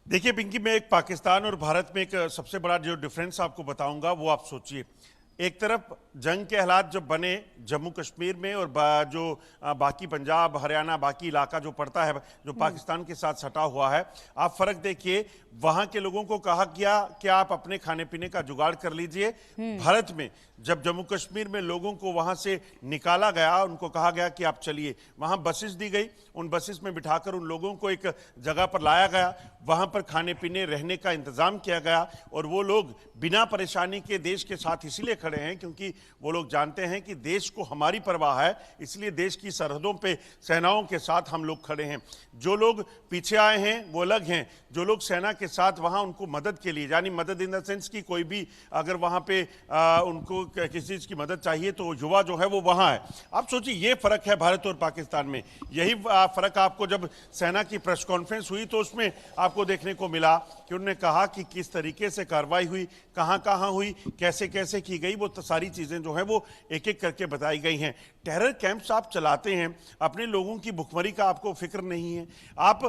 देखिए पिंकी, मैं एक पाकिस्तान और भारत में एक सबसे बड़ा जो डिफरेंस आपको बताऊंगा वो आप सोचिए। एक तरफ जंग के हालात जब बने जम्मू कश्मीर में और जो बाकी पंजाब हरियाणा बाकी इलाका जो पड़ता है जो पाकिस्तान के साथ सटा हुआ है, आप फर्क देखिए। वहां के लोगों को कहा गया कि आप अपने खाने पीने का जुगाड़ कर लीजिए। भारत में जब जम्मू कश्मीर में लोगों को वहां से निकाला गया, उनको कहा गया कि आप चलिए, वहां बसेस दी गई, उन बसेस में बिठाकर उन लोगों को एक जगह पर लाया गया, वहां पर खाने पीने रहने का इंतजाम किया गया और वो लोग बिना परेशानी के देश के साथ इसीलिए खड़े हैं क्योंकि वो लोग जानते हैं कि देश को हमारी परवाह है, इसलिए देश की सरहदों पे सेनाओं के साथ हम लोग खड़े हैं। जो लोग पीछे आए हैं वो अलग हैं, जो लोग सेना के साथ वहां उनको मदद के लिए, यानी मदद इन द सेंस कि कोई भी अगर वहां पे उनको किसी चीज की मदद चाहिए तो युवा जो है वो वहां है। आप सोचिए ये फर्क है भारत और पाकिस्तान में। यही फर्क आपको जब सेना की प्रेस कॉन्फ्रेंस हुई तो उसमें आपको देखने को मिला कि उन्होंने कहा कि किस तरीके से कार्रवाई हुई, कहां कहां हुई, कैसे कैसे की गई, वो सारी चीजें जो है वो एक एक करके बताई गई हैं। टेरर कैंप्स आप चलाते हैं, अपने लोगों की भुखमरी का आपको फिक्र नहीं है। आप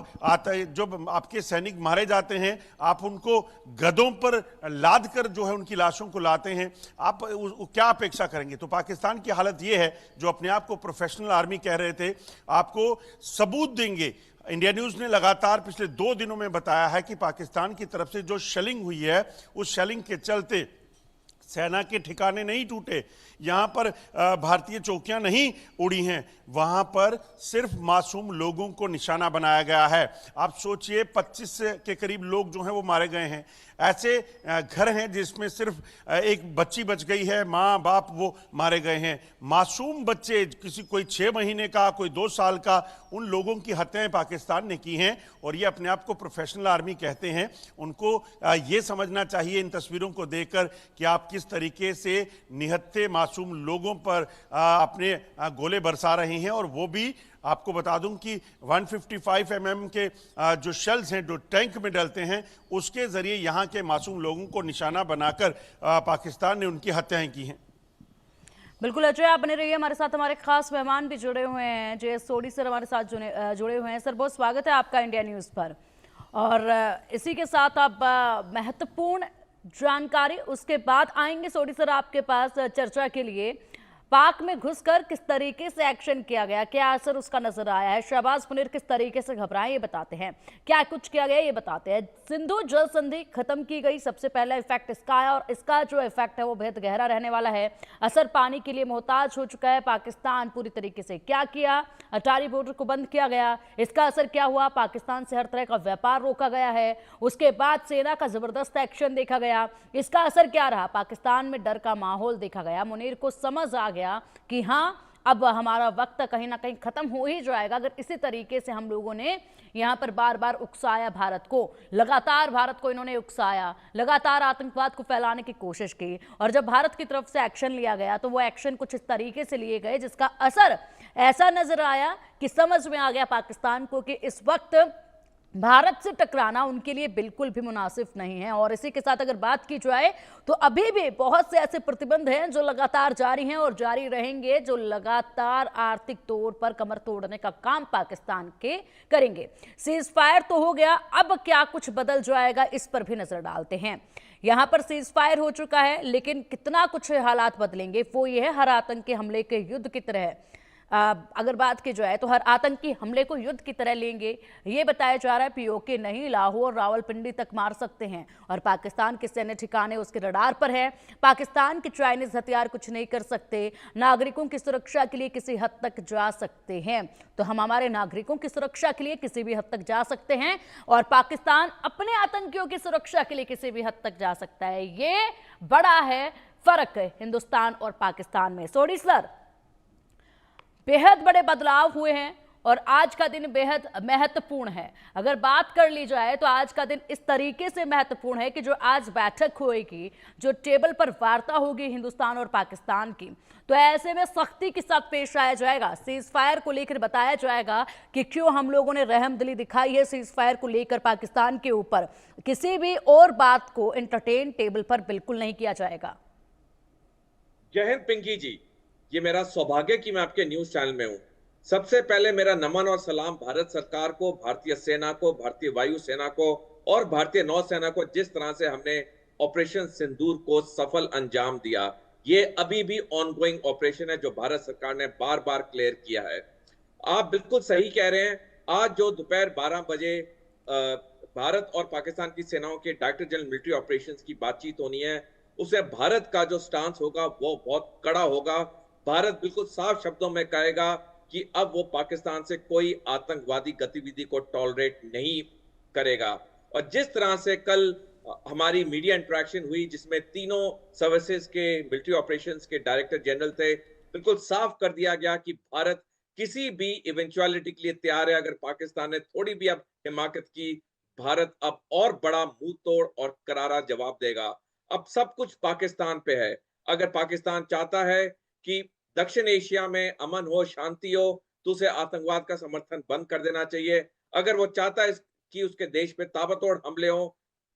जब आपके सैनिक मारे जाते हैं आप उनको गधों पर लाद कर जो है उनकी लाशों को लाते हैं, आप क्या अपेक्षा करेंगे? तो पाकिस्तान की हालत यह है, जो अपने आप को प्रोफेशनल आर्मी कह रहे थे, आपको सबूत देंगे। इंडिया न्यूज ने लगातार पिछले 2 दिनों में बताया है कि पाकिस्तान की तरफ से जो शेलिंग हुई है उस शेलिंग के चलते सेना के ठिकाने नहीं टूटे, यहां पर भारतीय चौकियां नहीं उड़ी हैं, वहां पर सिर्फ मासूम लोगों को निशाना बनाया गया है। आप सोचिए 25 के करीब लोग जो हैं वो मारे गए हैं। ऐसे घर हैं जिसमें सिर्फ एक बच्ची बच गई है, माँ बाप वो मारे गए हैं। मासूम बच्चे, किसी कोई 6 महीने का, कोई 2 साल का, उन लोगों की हत्याएं पाकिस्तान ने की हैं और ये अपने आप को प्रोफेशनल आर्मी कहते हैं। उनको ये समझना चाहिए इन तस्वीरों को देखकर कि आप किस तरीके से निहत्थे मासूम लोगों पर अपने गोले बरसा रहे हैं। और वो भी आपको बता दूं कि 155 mm के जो शेल्स हैं जो टैंक में डलते हैं उसके जरिए यहां के मासूम लोगों को निशाना बनाकर पाकिस्तान ने उनकी हत्याएं की हैं। बिल्कुल अजय, आप बने रहिए हमारे साथ। हमारे खास मेहमान भी जुड़े हुए हैं, जे.एस. सोडी सर हमारे साथ जुड़े हुए हैं। सर बहुत स्वागत है आपका इंडिया न्यूज़ पर। और इसी के साथ आप महत्वपूर्ण जानकारी उसके बाद आएंगे सोडी सर आपके पास चर्चा के लिए। पाक में घुसकर किस तरीके से एक्शन किया गया, क्या असर उसका नजर आया है, शहबाज मुनीर किस तरीके से घबराए ये बताते हैं, क्या कुछ किया गया ये बताते हैं। सिंधु जल संधि खत्म की गई, सबसे पहला इफेक्ट इसका आया और इसका जो इफेक्ट है वो बेहद गहरा रहने वाला है। असर पानी के लिए मोहताज हो चुका है पाकिस्तान पूरी तरीके से। क्या किया? अटारी बॉर्डर को बंद किया गया, इसका असर क्या हुआ? पाकिस्तान से हर तरह का व्यापार रोका गया है। उसके बाद सेना का जबरदस्त एक्शन देखा गया, इसका असर क्या रहा? पाकिस्तान में डर का माहौल देखा गया। मुनीर को समझ आ गया कि हां अब हमारा वक्त कहीं ना कहीं खत्म हो ही जाएगा अगर इसी तरीके से हम लोगों ने यहां पर बार बार उकसाया भारत को। लगातार भारत को इन्होंने उकसाया, लगातार आतंकवाद को फैलाने की कोशिश की और जब भारत की तरफ से एक्शन लिया गया तो वो एक्शन कुछ इस तरीके से लिए गए जिसका असर ऐसा नजर आया कि समझ में आ गया पाकिस्तान को कि इस वक्त भारत से टकराना उनके लिए बिल्कुल भी मुनासिब नहीं है। और इसी के साथ अगर बात की जाए तो अभी भी बहुत से ऐसे प्रतिबंध हैं जो लगातार जारी हैं और जारी रहेंगे, जो लगातार आर्थिक तौर पर कमर तोड़ने का काम पाकिस्तान के करेंगे। सीज फायर तो हो गया, अब क्या कुछ बदल जाएगा इस पर भी नजर डालते हैं। यहां पर सीज फायर हो चुका है लेकिन कितना कुछ हालात बदलेंगे वो ये है, हर आतंकी हमले के युद्ध की तरह अगर बात की जाए तो हर आतंकी हमले को युद्ध की तरह लेंगे। ये बताया जा रहा है पीओके नहीं, लाहौर रावलपिंडी तक मार सकते हैं और पाकिस्तान के सैन्य ठिकाने उसके रडार पर है। पाकिस्तान के चाइनीज हथियार कुछ नहीं कर सकते। नागरिकों की सुरक्षा के लिए किसी हद तक जा सकते हैं, तो हम हमारे नागरिकों की सुरक्षा के लिए किसी भी हद तक जा सकते हैं और पाकिस्तान अपने आतंकियों की सुरक्षा के लिए किसी भी हद तक जा सकता है। ये बड़ा है फर्क हिंदुस्तान और पाकिस्तान में। सोडी सर, बेहद बड़े बदलाव हुए हैं और आज का दिन बेहद महत्वपूर्ण है। अगर बात कर ली जाए तो आज का दिन इस तरीके से महत्वपूर्ण है कि जो आज बैठक होगी, जो टेबल पर वार्ता होगी हिंदुस्तान और पाकिस्तान की, तो ऐसे में सख्ती के साथ पेश आया जाएगा। सीज फायर को लेकर बताया जाएगा कि क्यों हम लोगों ने रहमदिली दिखाई है सीज फायर को लेकर पाकिस्तान के ऊपर। किसी भी और बात को एंटरटेन टेबल पर बिल्कुल नहीं किया जाएगा। जय हिंद पिंकी जी, ये मेरा सौभाग्य कि मैं आपके न्यूज चैनल में हूं। सबसे पहले मेरा नमन और सलाम भारत सरकार को, भारतीय सेना को, भारतीय वायु सेना को और भारतीय नौसेना को जिस तरह से हमने ऑपरेशन सिंदूर को सफल अंजाम दिया, ये अभी भी ऑनगोइंग ऑपरेशन है जो भारत सरकार ने बार बार क्लियर किया है। आप बिल्कुल सही कह रहे हैं। आज जो दोपहर 12 बजे भारत और पाकिस्तान की सेनाओं के डायरेक्टर जनरल मिलिट्री ऑपरेशंस की बातचीत होनी है, उसमें भारत का जो स्टांस होगा वो बहुत कड़ा होगा। भारत बिल्कुल साफ शब्दों में कहेगा कि अब वो पाकिस्तान से कोई आतंकवादी गतिविधि को टॉलरेट नहीं करेगा। और जिस तरह से कल हमारी मीडिया इंटरेक्शन हुई जिसमें तीनों सर्विसेज के मिलिट्री ऑपरेशंस के डायरेक्टर जनरल थे, बिल्कुल साफ कर दिया गया कि भारत किसी भी इवेंचुअलिटी के लिए तैयार है। अगर पाकिस्तान ने थोड़ी भी अब हिमाकत की, भारत अब और बड़ा मुंह तोड़ और करारा जवाब देगा। अब सब कुछ पाकिस्तान पे है। अगर पाकिस्तान चाहता है कि दक्षिण एशिया में अमन हो, शांति हो, तो उसे आतंकवाद का समर्थन बंद कर देना चाहिए। अगर वो चाहता है कि उसके देश पे ताबड़तोड़ हमले हों,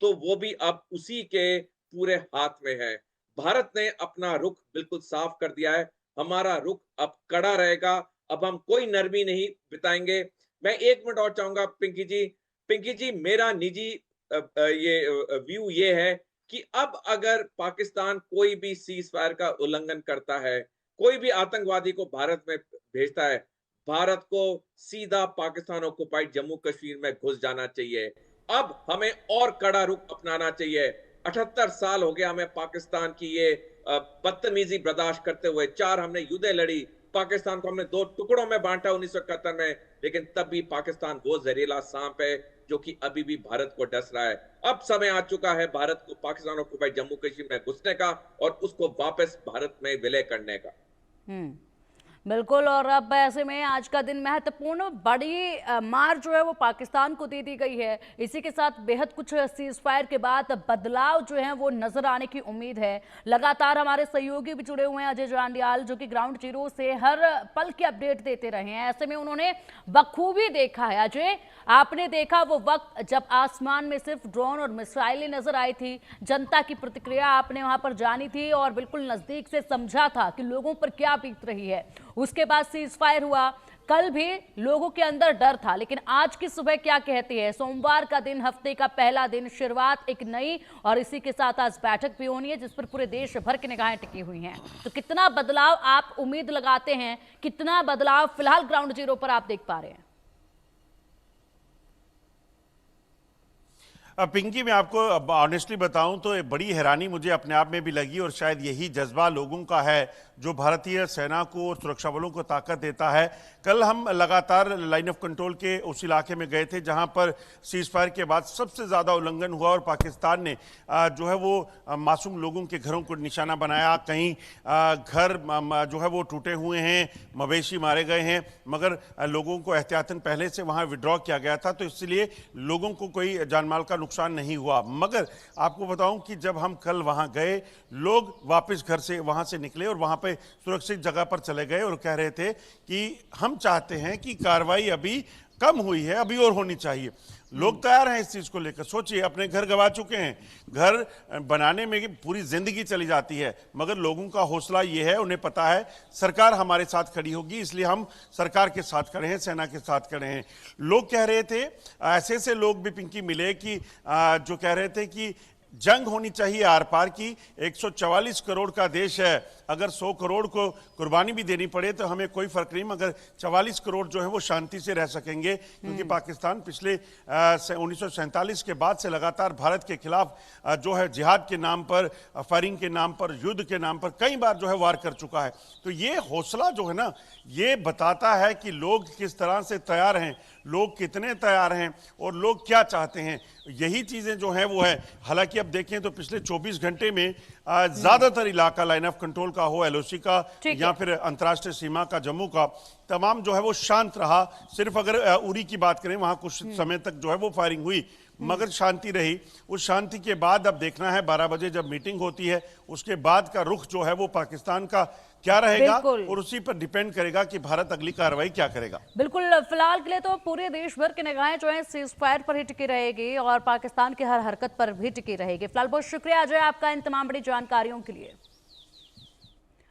तो वो भी अब उसी के पूरे हाथ में है। भारत ने अपना रुख बिल्कुल साफ कर दिया है। हमारा रुख अब कड़ा रहेगा। अब हम कोई नरमी नहीं बिताएंगे। मैं 1 मिनट और चाहूंगा पिंकी जी। पिंकी जी, मेरा निजी व्यू ये है कि अब अगर पाकिस्तान कोई भी सीज फायर का उल्लंघन करता है, कोई भी आतंकवादी को भारत में भेजता है, भारत को सीधा पाकिस्तान ऑक्युपाइड जम्मू कश्मीर में घुस जाना चाहिए। अब हमें और कड़ा रुख अपनाना चाहिए। 78 साल हो गया हमें पाकिस्तान की ये बदतमीजी बर्दाश्त करते हुए। 4 हमने युद्धें लड़ी, पाकिस्तान को हमने 2 टुकड़ों में बांटा 1971 में, लेकिन तब भी पाकिस्तान वो जहरीला सांप है जो कि अभी भी भारत को डस रहा है। अब समय आ चुका है भारत को पाकिस्तान ऑक्युपाइड जम्मू कश्मीर में घुसने का और उसको वापस भारत में विलय करने का। बिल्कुल। और अब ऐसे में आज का दिन महत्वपूर्ण, बड़ी मार जो है वो पाकिस्तान को दे दी गई है। इसी के साथ बेहद कुछ सीज फायर के बाद बदलाव जो है वो नजर आने की उम्मीद है। लगातार हमारे सहयोगी भी जुड़े हुए हैं, अजय जांडियाल, जो कि ग्राउंड जीरो से हर पल की अपडेट देते रहे हैं। ऐसे में उन्होंने बखूबी देखा है। अजय, आपने देखा वो वक्त जब आसमान में सिर्फ ड्रोन और मिसाइलें नजर आई थी, जनता की प्रतिक्रिया आपने वहां पर जानी थी और बिल्कुल नजदीक से समझा था कि लोगों पर क्या बीत रही है। उसके बाद सीज फायर हुआ, कल भी लोगों के अंदर डर था, लेकिन आज की सुबह क्या कहती है? सोमवार का दिन, हफ्ते का पहला दिन, शुरुआत एक नई, और इसी के साथ आज बैठक भी होनी है जिस पर पूरे देश भर की निगाहें टिकी हुई हैं। तो कितना बदलाव आप उम्मीद लगाते हैं, कितना बदलाव फिलहाल ग्राउंड जीरो पर आप देख पा रहे हैं? पिंकी, मैं आपको ऑनेस्टली बताऊं तो ये बड़ी हैरानी मुझे अपने आप में भी लगी, और शायद यही जज्बा लोगों का है जो भारतीय सेना को और सुरक्षा बलों को ताकत देता है। कल हम लगातार लाइन ऑफ कंट्रोल के उस इलाके में गए थे जहां पर सीज फायर के बाद सबसे ज़्यादा उल्लंघन हुआ और पाकिस्तान ने जो है वो मासूम लोगों के घरों को निशाना बनाया। कहीं घर जो है वो टूटे हुए हैं, मवेशी मारे गए हैं, मगर लोगों को एहतियातन पहले से वहाँ विड्रॉ किया गया था, तो इसलिए लोगों को कोई जानमाल का नुकसान नहीं हुआ। मगर आपको बताऊं कि जब हम कल वहां गए, लोग वापस घर से वहां से निकले और वहां पे सुरक्षित जगह पर चले गए और कह रहे थे कि हम चाहते हैं कि कार्रवाई अभी कम हुई है, अभी और होनी चाहिए। लोग तैयार हैं इस चीज को लेकर। सोचिए, अपने घर गंवा चुके हैं, घर बनाने में पूरी जिंदगी चली जाती है, मगर लोगों का हौसला ये है, उन्हें पता है सरकार हमारे साथ खड़ी होगी, इसलिए हम सरकार के साथ खड़े हैं, सेना के साथ खड़े हैं। लोग कह रहे थे, ऐसे ऐसे लोग भी पिंकी मिले कि जो कह रहे थे कि जंग होनी चाहिए आर पार की। 144 करोड़ का देश है, अगर 100 करोड़ को कुर्बानी भी देनी पड़े तो हमें कोई फर्क नहीं, मगर 44 करोड़ जो है वो शांति से रह सकेंगे, क्योंकि पाकिस्तान पिछले 1947 के बाद से लगातार भारत के खिलाफ जो है जिहाद के नाम पर, फायरिंग के नाम पर, युद्ध के नाम पर कई बार जो है वार कर चुका है। तो ये हौसला जो है ना, ये बताता है कि लोग किस तरह से तैयार हैं, लोग कितने तैयार हैं और लोग क्या चाहते हैं। यही चीजें जो हैं वो है। हालांकि अब देखें तो पिछले 24 घंटे में ज्यादातर इलाका लाइन ऑफ कंट्रोल का हो, एलओसी का या फिर अंतर्राष्ट्रीय सीमा का, जम्मू का, तमाम जो है वो शांत रहा। सिर्फ अगर उरी की बात करें, वहां कुछ समय तक जो है वो फायरिंग हुई, मगर शांति रही। उस शांति के बाद अब देखना है 12 बजे जब मीटिंग होती है, उसके बाद का रुख जो है वो पाकिस्तान का क्या रहेगा और उसी पर डिपेंड करेगा कि भारत अगली कार्रवाई क्या करेगा। बिल्कुल, फिलहाल के लिए तो पूरे देश भर की निगाहें जो है सीज फायर पर ही टिकी रहेगी और पाकिस्तान की हर हरकत पर भी टिकी रहेगी। फिलहाल बहुत शुक्रिया अजय आपका इन तमाम बड़ी जानकारियों के लिए।